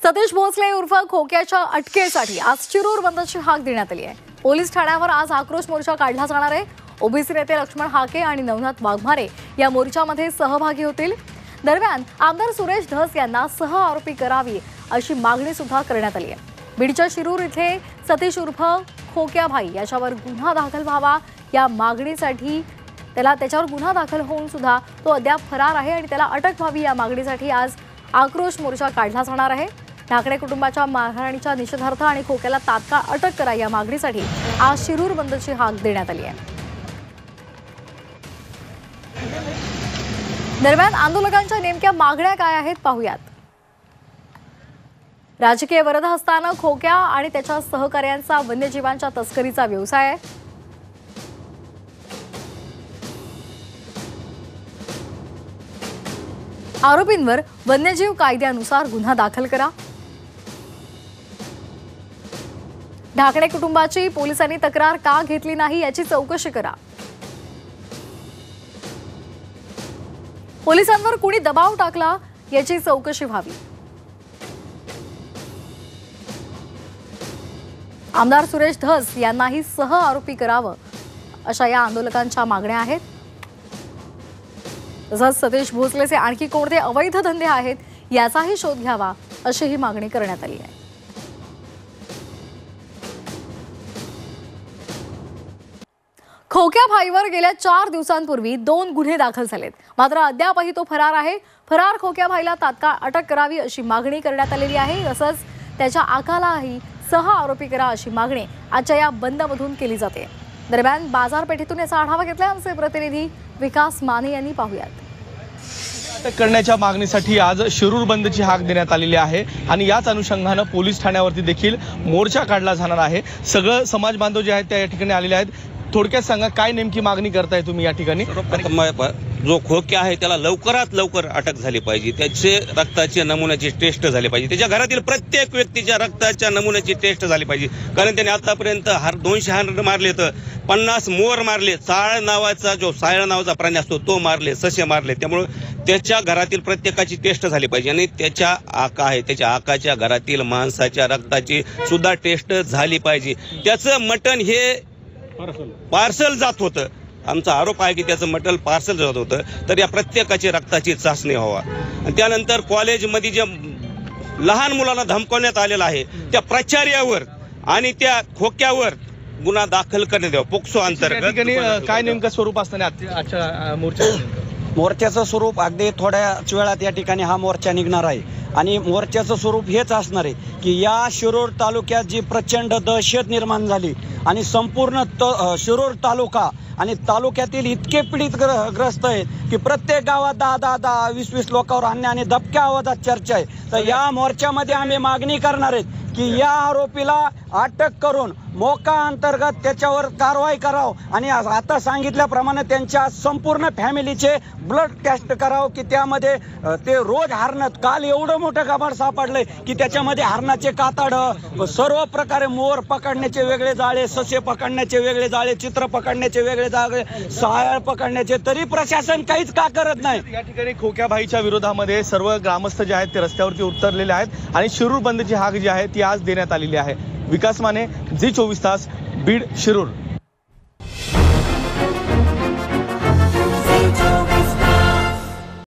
सतीश भोसले उर्फ खोक्याच्या अटकेसाठी आज शिरूर बंदची हाक देण्यात आली आहे। पोलीस ठाण्यावर आज आक्रोश मोर्चा काढला जाणार आहे। ओबीसी नेते लक्ष्मण हाके आणि नवनाथ वाघमारे या मोर्चामध्ये सहभागी होतील। दरम्यान आमदार सुरेश धस यांना सह आरोपी करावी अशी मागणी सुद्धा करण्यात आली आहे। बीडच्या शिरूर इथे सतीश उर्फ खोक्या भाई याच्यावर गुन्हा दाखल व्हावा या मागणीसाठी त्याच्यावर गुन्हा दाखल होऊन सुद्धा तो अद्याप फरार आहे आणि त्याला अटक व्हावी या मागणीसाठी आज आक्रोश मोर्चा काढला जाणार आहे। ठाकरे कुटुंबाच्या मारहाणीच्या निषेधार्थ आणि खोक्याला तात्काळ अटक करा या मागणीसाठी आज शिरूर बंदची हाक देण्यात आली आहे। दरम्यान आंदोलकांच्या नेमक्या मागण्या काय आहेत पाहूयात। राजकीय वरदहस्तानं खोक्या आणि त्याच्या सहकार्यांचा वन्यजीवांच्या तस्करीचा व्यवसाय आहे। आरोपींवर वन्यजीव कायद्यानुसार गुन्हा दाखल करा। ठाकरे कुटुंबाची पोलिसांनी तक्रार का घेतली नाही याची चौकशी करा। पोलिसांवर कुणी दबाव टाकला याची चौकशी व्हावी। आमदार सुरेश धस यांनाही सह आरोपी करावं अशा या आंदोलकांच्या मागण्या आहेत। तसंच सतीश भोसलेचे आणखी कोणते अवैध धंदे आहेत याचाही शोध घ्यावा अशी ही मागणी करण्यात आली आहे। खोक्या भाईवर गेल्या 4 दिवसांपूर्वी 2 गुन्हे दाखल झालेत, मात्र अद्यापही तो फरार आहे। फरार खोक्या भाईला तात्काळ अटक करावी अशी मागणी करण्यात आलेली आहे। तसंच त्याच्या आकालाही सह आरोपी करा अशी मागणी आजच्या या बंदमधून केली जाते। दरम्यान बाजारपेठेतून याचा आढावा घेतला आमचे प्रतिनिधी विकास माने यांनी। पाहूयात। अटक करण्याच्या मागणीसाठी आज शिरूर बंदची हाक देण्यात आलेली आहे आणि याच अनुषंगाने पोलीस ठाण्यावरती देखील मोर्चा काढला जाणार आहे। सगळं समाज बांधव जे आहेत त्या या ठिकाणी आलेले आहेत। थोडक्यात सांगा काय नेमकी मागणी करताय तुम्ही या ठिकाणी? जो खोक्या आहे त्याला लवकरात लवकर अटक झाली पाहिजे। त्याचे रक्ताच्या नमुन्याची टेस्ट झाली पाहिजे। त्याच्या घरातील प्रत्येक व्यक्तीच्या रक्ताच्या नमुन्याची टेस्ट झाली पाहिजे, कारण त्याने आतापर्यंत 200 हरण मारले, तर 50 मोर मारले, साळ नावाचा प्राणी असतो तो मारले, ससे मारले। त्यामुळे त्याच्या घरातील प्रत्येकाची टेस्ट झाली पाहिजे आणि त्याच्या आका आहे त्याच्या आकाच्या घरातील माणसाच्या रक्ताची सुद्धा टेस्ट झाली पाहिजे। त्याचं मटण हे पार्सल जात होतं। आमचा आरोप आहे की त्याचं मटेरियल पार्सल जात होतं, तर या प्रत्येकाची रक्ताची चाचणी व्हावा। आणि त्यानंतर कॉलेजमध्ये जे लहान मुलांना धमकवण्यात आलेला आहे त्या प्राचार्यावर आणि त्या खोक्यावर गुन्हा दाखल करण्यात यावा पोक्सो अंतर्गत। काय नेमकं स्वरूप असताना आजच्या मोर्चाचं स्वरूप अगदी थोड्याच वेळात या ठिकाणी हा मोर्चा निघणार आहे आणि मोर्चाचं स्वरूप हेच असणार आहे की या शिरूर तालुक्यात जी प्रचंड दहशत निर्माण झाली आणि संपूर्ण शिरूर तालुका आणि तालुक्यातील इतके पीडित ग्रस्त आहेत की प्रत्येक गावात 10, 20 लोकांवर आणणे आणि दबक्या आवाजात चर्चा आहे। तर या मोर्चामध्ये आम्ही मागणी करणार आहेत की या आरोपीला अटक करून मोका अंतर्गत त्याच्यावर कारवाई करावं आणि आता सांगितल्याप्रमाणे त्यांच्या संपूर्ण फॅमिलीचे ब्लड टेस्ट करावं की त्यामध्ये ते रोज हरणं, काल एवढं मोठं कबाड सापडलंय की त्याच्यामध्ये हरणाचे कातड, सर्व प्रकारे मोर पकडण्याचे वेगळे जाळे, ससे पकडण्याचे वेगळे जाळे, चित्र पकडण्याचे वेगळे जाळे, सायाळ पकडण्याचे, तरी प्रशासन काहीच का करत नाही। या ठिकाणी खोक्या भाईच्या विरोधामध्ये सर्व ग्रामस्थ जे आहेत ते रस्त्यावरती उतरलेले आहेत आणि शिरूर बंदची हाक जी आहे ती आज देण्यात आलेली आहे। विकास माने, झी 24 तास, बीड, शिरूर।